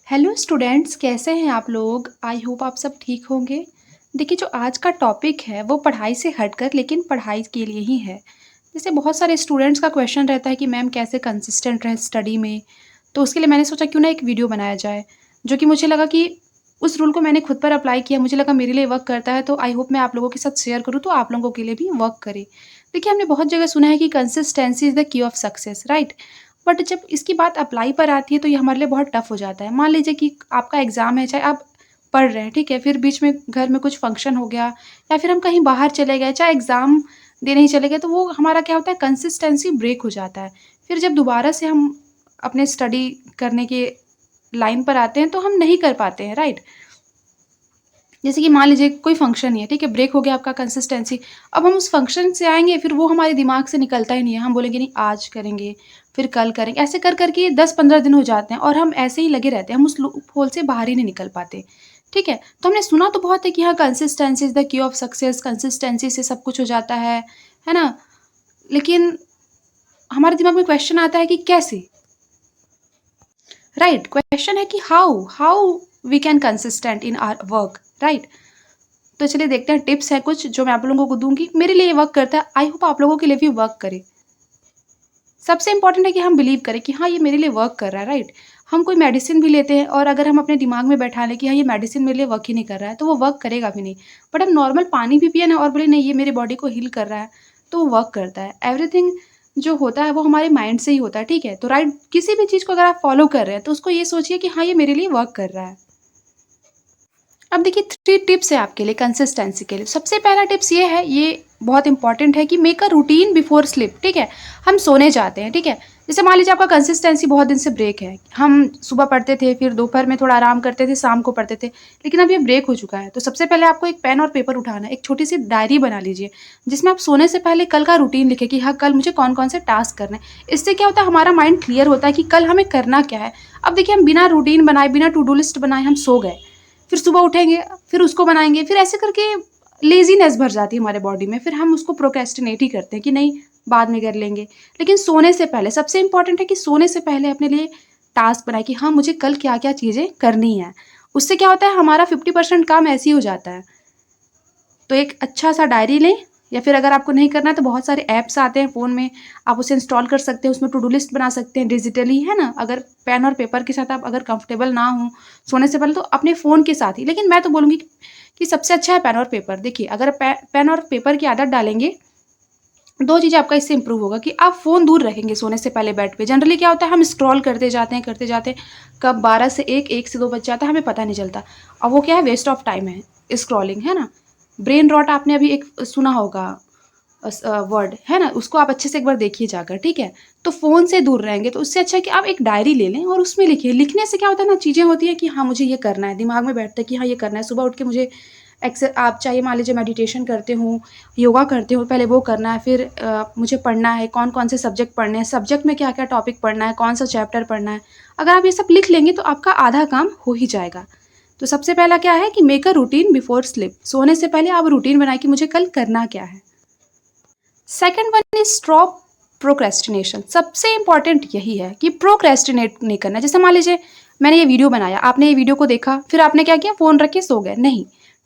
Hello students, कैसे हैं आप लोग? आई होप आप सब ठीक होंगे। देखिए, जो आज का टॉपिक है वो पढ़ाई से हटकर लेकिन पढ़ाई के लिए ही है। जैसे बहुत सारे स्टूडेंट्स का क्वेश्चन रहता है कि मैम कैसे कंसिस्टेंट रहें स्टडी में। तो उसके लिए मैंने सोचा क्यों ना एक वीडियो बनाया जाए, जो कि मुझे लगा कि उस रूल को मैंने खुद पर अप्लाई किया, मुझे लगा मेरे लिए वर्क करता है, तो आई होप मैं आप लोगों के साथ शेयर करूँ तो आप लोगों के लिए भी वर्क करे। देखिए, हमने बहुत जगह सुना है कि consistency is the key of success, right? But जब इसकी बात अप्लाई पर आती है तो ये हमारे लिए बहुत टफ हो जाता है। मान लीजिए कि आपका एग्ज़ाम है, चाहे आप पढ़ रहे हैं, ठीक है? फिर बीच में घर में कुछ फंक्शन हो गया या फिर हम कहीं बाहर चले गए, चाहे एग्ज़ाम देने ही चले गए, तो वो हमारा क्या होता है, कंसिस्टेंसी ब्रेक हो जाता है। फिर जब दोबारा से हम अपने स्टडी करने के लाइन पर आते हैं तो हम नहीं कर पाते हैं, राइट? जैसे कि मान लीजिए कोई फंक्शन ही है, ठीक है? ब्रेक हो गया आपका कंसिस्टेंसी। अब हम उस फंक्शन से आएँगे, फिर वो हमारे दिमाग से निकलता ही नहीं है। हम बोलेंगे नहीं आज करेंगे, फिर कल करेंगे, ऐसे कर के 10-15 दिन हो जाते हैं और हम ऐसे ही लगे रहते हैं। हम उस लूप होल से बाहर ही नहीं निकल पाते, ठीक है? तो हमने सुना तो बहुत है कि हाँ, consistency is the key of success, consistency से सब कुछ हो जाता है ना? लेकिन हमारे दिमाग में क्वेश्चन आता है कि कैसे? राइट, क्वेश्चन है कि how how we can consistent in our work, right? तो चलिए देखते हैं, टिप्स हैं कुछ जो मैं आप लोगों को दूँगी। मेरे लिए ये वर्क करता है, आई होप आप लोगों के लिए भी वर्क करे। सबसे इम्पोर्टेंट है कि हम बिलीव करें कि हाँ, ये मेरे लिए वर्क कर रहा है, राइट? हम कोई मेडिसिन भी लेते हैं और अगर हम अपने दिमाग में बैठा लें कि हाँ, ये मेडिसिन मेरे लिए वर्क ही नहीं कर रहा है, तो वो वर्क करेगा भी नहीं। बट हम नॉर्मल पानी भी पिए ना और बोले नहीं ये मेरी बॉडी को हील कर रहा है, तो वो वर्क करता है। एवरीथिंग जो होता है वो हमारे माइंड से ही होता है, ठीक है? तो राइट, किसी भी चीज़ को अगर आप फॉलो कर रहे हैं तो उसको ये सोचिए कि हाँ, ये मेरे लिए वर्क कर रहा है। अब देखिए 3 टिप्स है आपके लिए कंसिस्टेंसी के लिए। सबसे पहला टिप्स ये है, ये बहुत इंपॉर्टेंट है कि make a routine before sleep, ठीक है? हम सोने जाते हैं, ठीक है? जैसे मान लीजिए आपका कंसिस्टेंसी बहुत दिन से ब्रेक है। हम सुबह पढ़ते थे, फिर दोपहर में थोड़ा आराम करते थे, शाम को पढ़ते थे, लेकिन अब ये ब्रेक हो चुका है। तो सबसे पहले आपको एक पेन और पेपर उठाना है, एक छोटी-सी डायरी बना लीजिए, जिसमें आप सोने से पहले कल का रूटीन लिखें कि हाँ, कल मुझे कौन-कौन से टास्क करने हैं। इससे क्या होता है, हमारा माइंड क्लियर होता है कि कल हमें करना क्या है। अब देखिए हम बिना रूटीन बनाए, बिना टू डू लिस्ट बनाए हम सो गए। फिर सुबह उठेंगे, फिर उसको बनाएँगे, फिर ऐसे करके लेज़ीनेस भर जाती है हमारे बॉडी में, फिर हम उसको प्रोक्रेस्टिनेट ही करते हैं कि नहीं बाद में कर लेंगे। लेकिन सोने से पहले सबसे इम्पोर्टेंट है कि सोने से पहले अपने लिए टास्क बनाएँ कि हाँ, मुझे कल क्या-क्या चीज़ें करनी हैं। उससे क्या होता है, हमारा 50% काम ऐसे ही हो जाता है। तो एक अच्छा-सा डायरी लें या फिर अगर आपको नहीं करना है तो बहुत सारे ऐप्स आते हैं फ़ोन में, आप उसे इंस्टॉल कर सकते हैं, उसमें टू डू लिस्ट बना सकते हैं डिजिटली, है ना? अगर पेन और पेपर के साथ आप अगर कंफर्टेबल ना हों सोने से पहले तो अपने फ़ोन के साथ ही, लेकिन मैं तो बोलूँगी कि सबसे अच्छा है पेन और पेपर। देखिए, अगर पेन और पेपर की आदत डालेंगे, 2 चीज़ें आपका इससे इम्प्रूव होगा कि आप फ़ोन दूर रखेंगे सोने से पहले बेड पे। जनरली क्या होता है, हम स्क्रॉल करते जाते हैं, कब 12 से 1, 1 से 2 बज जाता है, हमें पता नहीं चलता। और वो क्या है, वेस्ट ऑफ टाइम है, स्क्रॉलिंग, है ना? ब्रेन रॉट आपने अभी एक सुना होगा वर्ड, है ना? उसको आप अच्छे से एक बार देखिए जाकर, ठीक है? तो फ़ोन से दूर रहेंगे, तो उससे अच्छा है कि आप एक डायरी ले लें और उसमें लिखिए। लिखने से क्या होता है ना, चीज़ें होती हैं कि हाँ, मुझे ये करना है, दिमाग में बैठता है कि हाँ, ये करना है। सुबह उठ के मुझे आप चाहे मान लीजिए मेडिटेशन करते हो, योगा करते हो, पहले वो करना है, फिर मुझे पढ़ना है, कौन-कौन से सब्जेक्ट पढ़ने हैं, सब्जेक्ट में क्या-क्या टॉपिक पढ़ना है, कौन-सा चैप्टर पढ़ना है। अगर आप ये सब लिख लेंगे, तो आपका आधा काम हो ही जाएगा। तो सबसे पहला क्या है कि make a routine before sleep. सोने से पहले आप रूटीन बनाएँ कि मुझे कल करना क्या है। Second one is stop procrastination. सबसे इंपॉर्टेंट यही है कि प्रोक्रेस्टिनेट नहीं करना। जैसे मान लीजिए मैंने ये वीडियो बनाया, आपने ये वीडियो को देखा, फिर आपने क्या किया, फ़ोन रख के सो गए। नहीं,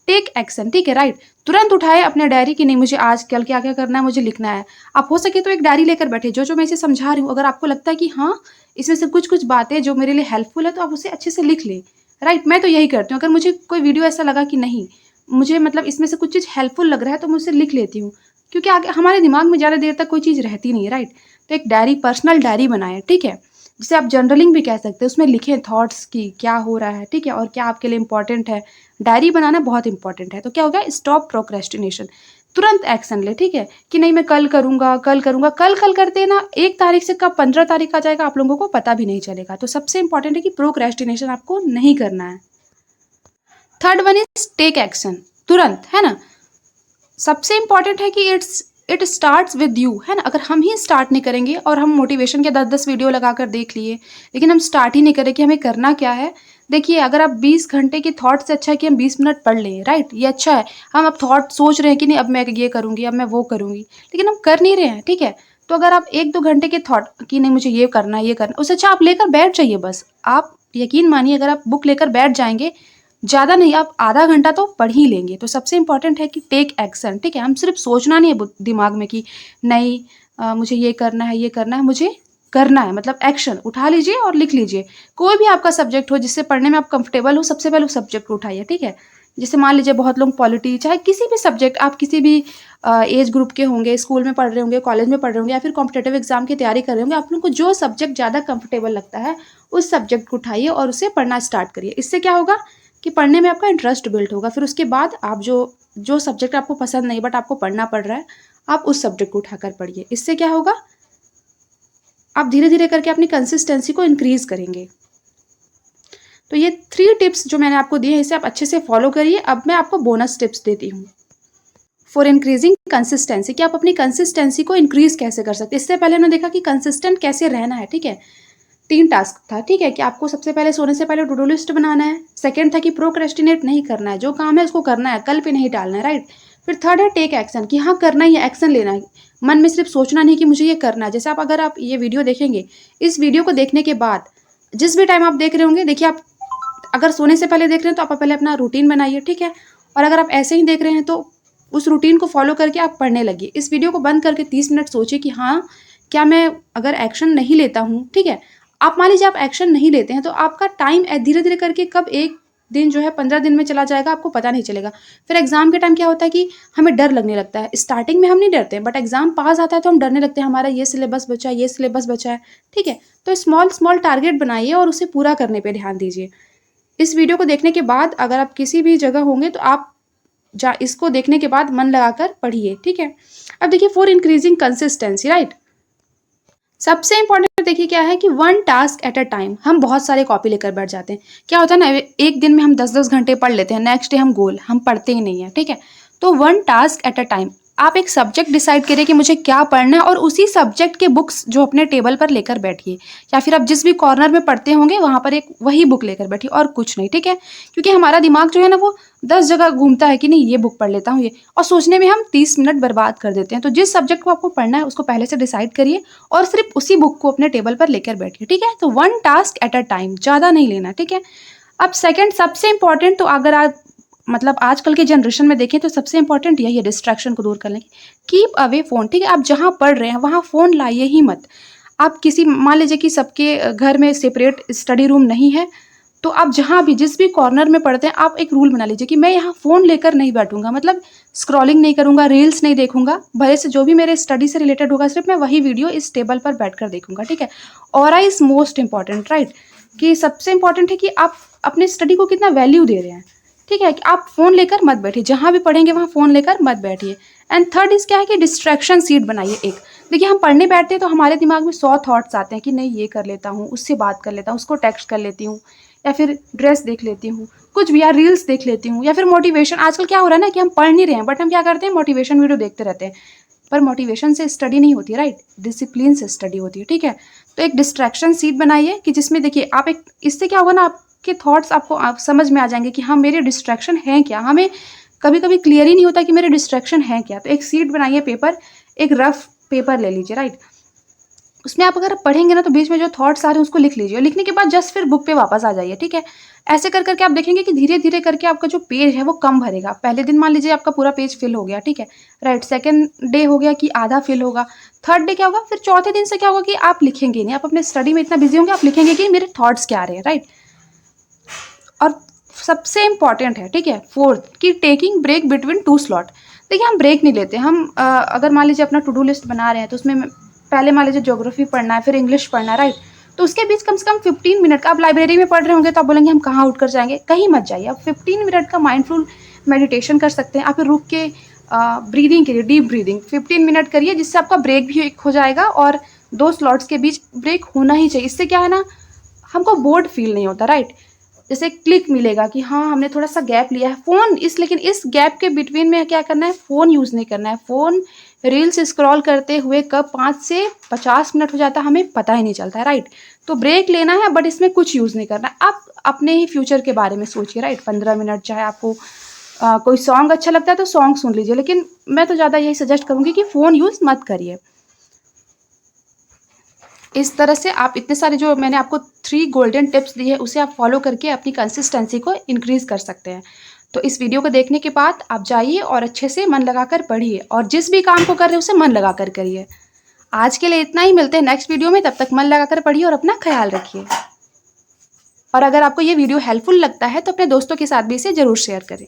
टेक एक्शन, ठीक है, राइट? तुरंत उठाए अपने डायरी कि नहीं मुझे आज कल क्या-क्या करना है, मुझे लिखना है। आप हो सके तो एक डायरी लेकर बैठे, जो-जो मैं इसे समझा रही हूँ, अगर आपको लगता है कि हाँ, इसमें से कुछ-कुछ बातें जो मेरे लिए हेल्पफुल है, तो आप उसे अच्छे से लिख लें, राइट? मैं तो यही करती हूँ, अगर मुझे कोई वीडियो ऐसा लगा कि नहीं, मुझे मतलब इसमें से कुछ चीज़ हेल्पफुल लग रहा है, तो मैं उसे लिख लेती हूँ। क्योंकि आगे हमारे दिमाग में ज़्यादा देर तक कोई चीज़ रहती नहीं है, राइट? तो एक डायरी, पर्सनल डायरी बनाएँ, ठीक है? जिसे आप जर्नलिंग भी कह सकते हैं, उसमें लिखें थॉट्स की क्या हो रहा है, ठीक है? और क्या आपके लिए इम्पोर्टेंट है। डायरी बनाना बहुत इंपॉर्टेंट है, तो क्या होगा, स्टॉप प्रोक्रेस्टिनेशन। तुरंत एक्शन लें, ठीक है? कि नहीं मैं कल करूँगा, कल करूँगा, कल करते ना 1 तारीख से कब 15 तारीख आ जाएगा आप लोगों को पता भी नहीं चलेगा। तो सबसे इम्पोर्टेंट है कि प्रोक्रेस्टिनेशन आपको नहीं करना है। Third one is take action, तुरंत, है ना? सबसे इम्पॉर्टेंट है कि इट स्टार्ट्स विद यू, है ना? अगर हम ही स्टार्ट नहीं करेंगे और हम मोटिवेशन के 10-10 वीडियो लगाकर देख लिए, लेकिन हम स्टार्ट ही नहीं करें कि हमें करना क्या है। देखिए, अगर आप 20 घंटे के थॉट से अच्छा है कि हम 20 मिनट पढ़ लें, राइट? ये अच्छा है। हम अब थॉट सोच रहे हैं कि नहीं अब मैं ये करूँगी, अब मैं वो करूँगी, लेकिन हम कर नहीं रहे हैं, ठीक है? तो अगर आप 1-2 घंटे के थॉट कि नहीं मुझे ये करना है, ये करना है, उससे अच्छा आप लेकर बैठ जाइए बस। आप यकीन मानिए अगर आप बुक लेकर बैठ जाएँगे, ज़्यादा नहीं आप आधा घंटा तो पढ़ ही लेंगे। तो सबसे इम्पोर्टेंट है कि टेक एक्शन, ठीक है? हम सिर्फ़ सोचना नहीं है बु दिमाग में कि नहीं मुझे ये करना है, ये करना है, मुझे करना है मतलब एक्शन उठा लीजिए और लिख लीजिए। कोई भी आपका सब्जेक्ट हो जिससे पढ़ने में आप कंफर्टेबल हो, सबसे पहले उस सब्जेक्ट को उठाइए, ठीक है? जैसे मान लीजिए बहुत लोग पॉलिटी चाहे किसी भी सब्जेक्ट आप किसी भी एज ग्रुप के होंगे, स्कूल में पढ़ रहे होंगे, कॉलेज में पढ़ रहे होंगे या फिर कॉम्पिटिटिव एग्ज़ाम की तैयारी कर रहे होंगे, आप लोग को जो सब्जेक्ट ज़्यादा कंफर्टेबल लगता है, उस सब्जेक्ट को उठाइए और उसे पढ़ना स्टार्ट करिए। इससे क्या होगा कि पढ़ने में आपका इंटरेस्ट बिल्ड होगा। फिर उसके बाद आप जो जो सब्जेक्ट आपको पसंद नहीं बट आपको पढ़ना पड़ रहा है, आप उस सब्जेक्ट को उठाकर पढ़िए। इससे क्या होगा, आप धीरे-धीरे करके अपनी कंसिस्टेंसी को इंक्रीज़ करेंगे। तो ये 3 टिप्स जो मैंने आपको दिए हैं, इसे आप अच्छे से फॉलो करिए। अब मैं आपको बोनस टिप्स देती हूँ। फॉर इंक्रीजिंग कंसिस्टेंसी कि आप अपनी कंसिस्टेंसी को इंक्रीज़ कैसे कर सकते हैं। इससे पहले हमने देखा कि कंसिस्टेंट कैसे रहना है, ठीक है? 3 टास्क था, ठीक है? कि आपको सबसे पहले सोने से पहले टू डू लिस्ट बनाना है। सेकंड था कि प्रोक्रेस्टिनेट नहीं करना है, जो काम है उसको करना है, कल पे नहीं टालना है, राइट? फिर थर्ड है टेक एक्शन कि हाँ, करना ही है, एक्शन लेना है। मन में सिर्फ सोचना नहीं कि मुझे ये करना है। जैसे अगर आप ये वीडियो देखेंगे, इस वीडियो को देखने के बाद जिस भी टाइम आप देख रहे होंगे, देखिए आप अगर सोने से पहले देख रहे हैं तो आप पहले अपना रूटीन बनाइए, ठीक है? और अगर आप ऐसे ही देख रहे हैं तो उस रूटीन को फॉलो करके आप पढ़ने लगिए। इस वीडियो को बंद करके 30 मिनट सोचिए कि हाँ, क्या मैं अगर एक्शन नहीं लेता हूँ, ठीक है? आप मान लीजिए आप एक्शन नहीं लेते हैं तो आपका टाइम धीरे-धीरे करके कब 1 दिन जो है 15 दिन में चला जाएगा आपको पता नहीं चलेगा। फिर एग्ज़ाम के टाइम क्या होता है कि हमें डर लगने लगता है। स्टार्टिंग में हम नहीं डरते हैं बट एग्ज़ाम पास आता है तो हम डरने लगते हैं, हमारा ये सिलेबस बचा है, ये सिलेबस बचा है, ठीक है? तो स्मॉल-स्मॉल टारगेट बनाइए और उसे पूरा करने पे ध्यान दीजिए। इस वीडियो को देखने के बाद अगर आप किसी भी जगह होंगे तो आप इसको देखने के बाद मन लगाकर पढ़िए, ठीक है? अब देखिए फॉर इंक्रीजिंग कंसिस्टेंसी, राइट? सबसे इम्पोर्टेंट देखिए क्या है कि 1 टास्क एट अ टाइम। हम बहुत सारे कॉपी लेकर बैठ जाते हैं। क्या होता है ना, एक दिन में हम 10-10 घंटे पढ़ लेते हैं, नेक्स्ट डे हम पढ़ते ही नहीं है, ठीक है? तो 1 टास्क एट अ टाइम। आप एक सब्जेक्ट डिसाइड करिए कि मुझे क्या पढ़ना है और उसी सब्जेक्ट के बुक्स जो अपने टेबल पर लेकर बैठिए या फिर आप जिस भी कॉर्नर में पढ़ते होंगे वहाँ पर एक वही बुक लेकर बैठिए और कुछ नहीं, ठीक है? क्योंकि हमारा दिमाग जो है ना वो 10 जगह घूमता है कि नहीं ये बुक पढ़ लेता हूँ ये, और सोचने में हम 30 मिनट बर्बाद कर देते हैं। तो जिस सब्जेक्ट को आपको पढ़ना है उसको पहले से डिसाइड करिए और सिर्फ उसी बुक को अपने टेबल पर लेकर बैठिए, ठीक है? तो 1 टास्क एट अ टाइम, ज़्यादा नहीं लेना, ठीक है? अब सेकंड सबसे इम्पोर्टेंट, तो अगर आप मतलब आजकल के जनरेशन में देखें तो सबसे इम्पोर्टेंट यही है डिस्ट्रैक्शन को दूर करने की। कीप अवे फ़ोन, ठीक है? आप जहाँ पढ़ रहे हैं वहाँ फ़ोन लाइए ही मत। आप किसी मान लीजिए कि सबके घर में सेपरेट स्टडी रूम नहीं है, तो आप जहाँ भी जिस भी कॉर्नर में पढ़ते हैं आप एक रूल बना लीजिए कि मैं यहाँ फ़ोन लेकर नहीं बैठूँगा, मतलब स्क्रॉलिंग नहीं करूँगा, रील्स नहीं देखूँगा, भले से जो भी मेरे स्टडी से रिलेटेड होगा सिर्फ मैं वही वीडियो इस टेबल पर बैठकर देखूँगा, ठीक है? Aura is most important, right? कि सबसे इम्पोर्टेंट है कि आप अपने स्टडी को कितना वैल्यू दे रहे हैं, ठीक है? कि आप फ़ोन लेकर मत बैठिए, जहाँ भी पढ़ेंगे वहाँ फ़ोन लेकर मत बैठिए। एंड थर्ड इज़ क्या है कि डिस्ट्रैक्शन सीट बनाइए एक। देखिए हम पढ़ने बैठते हैं तो हमारे दिमाग में 100 थॉट्स आते हैं कि नहीं ये कर लेता हूँ, उससे बात कर लेता हूँ, उसको टेक्स्ट कर लेती हूँ या फिर ड्रेस देख लेती हूँ, कुछ भी, या रील्स देख लेती हूँ या फिर मोटिवेशन। आजकल क्या हो रहा है ना कि हम पढ़ नहीं रहे हैं बट हम क्या करते हैं, मोटिवेशन वीडियो देखते रहते हैं। पर मोटिवेशन से स्टडी नहीं होती, राइट? डिसिप्लिन से स्टडी होती है, ठीक है? तो एक डिस्ट्रैक्शन सीट बनाइए कि जिसमें देखिए आप एक, इससे क्या होगा ना आपके थॉट्स आपको आप समझ में आ जाएंगे कि हाँ मेरे डिस्ट्रैक्शन हैं क्या। हमें कभी कभी क्लियर ही नहीं होता कि मेरे डिस्ट्रैक्शन हैं क्या। तो एक सीट बनाइए पेपर, एक रफ पेपर ले लीजिए, राइट? उसमें आप अगर पढ़ेंगे ना तो बीच में जो थॉट्स आ रहे हैं उसको लिख लीजिए और लिखने के बाद जस्ट फिर बुक पे वापस आ जाइए, ठीक है? ऐसे कर करके आप देखेंगे कि धीरे धीरे करके आपका जो पेज है वो कम भरेगा। पहले दिन मान लीजिए आपका पूरा पेज फिल हो गया, ठीक है? राइट, सेकंड डे हो गया कि आधा फिल होगा, थर्ड डे क्या होगा, फिर चौथे दिन से क्या होगा कि आप लिखेंगे नहीं, आप अपने स्टडी में इतना बिजी होंगे, आप लिखेंगे कि मेरे थॉट्स क्या आ रहे हैं, राइट? और सबसे इम्पॉर्टेंट है, ठीक है, फोर्थ, कि टेकिंग ब्रेक बिटवीन 2 स्लॉट। देखिए हम ब्रेक नहीं लेते, हम अगर मान लीजिए अपना टू डू लिस्ट बना रहे हैं तो उसमें पहले मान लीजिए ज्योग्राफी पढ़ना है, फिर इंग्लिश पढ़ना है, राइट? तो उसके बीच कम से कम 15 मिनट का, आप लाइब्रेरी में पढ़ रहे होंगे तो आप बोलेंगे हम कहाँ उठ कर जाएंगे, कहीं मत जाइए। आप 15 मिनट का माइंडफुल मेडिटेशन कर सकते हैं, आप फिर रुक के ब्रीदिंग करिए, डीप ब्रीदिंग 15 मिनट करिए, जिससे आपका ब्रेक भी एक हो जाएगा और 2 स्लॉट्स के बीच ब्रेक होना ही चाहिए। इससे क्या है ना, हमको बोर्ड फील नहीं होता, राइट? जैसे क्लिक मिलेगा कि हाँ हमने थोड़ा सा गैप लिया है फ़ोन इस, लेकिन इस गैप के बिटवीन में क्या करना है, फ़ोन यूज़ नहीं करना है। फ़ोन रील्स स्क्रॉल करते हुए कब 5 से 50 मिनट हो जाता है हमें पता ही नहीं चलता है, राइट? तो ब्रेक लेना है बट इसमें कुछ यूज़ नहीं करना है। आप अपने ही फ्यूचर के बारे में सोचिए, राइट? 15 मिनट, चाहे आपको कोई सॉन्ग अच्छा लगता है तो सॉन्ग सुन लीजिए, लेकिन मैं तो ज़्यादा यही सजेस्ट करूँगी कि फ़ोन यूज़ मत करिए। इस तरह से आप इतने सारे जो मैंने आपको 3 गोल्डन टिप्स दिए हैं उसे आप फॉलो करके अपनी कंसिस्टेंसी को इंक्रीज़ कर सकते हैं। तो इस वीडियो को देखने के बाद आप जाइए और अच्छे से मन लगाकर पढ़िए और जिस भी काम को कर रहे हैं उसे मन लगाकर करिए। आज के लिए इतना ही, मिलते हैं नेक्स्ट वीडियो में, तब तक मन लगाकर पढ़िए और अपना ख्याल रखिए। और अगर आपको ये वीडियो हेल्पफुल लगता है तो अपने दोस्तों के साथ भी इसे ज़रूर शेयर करें।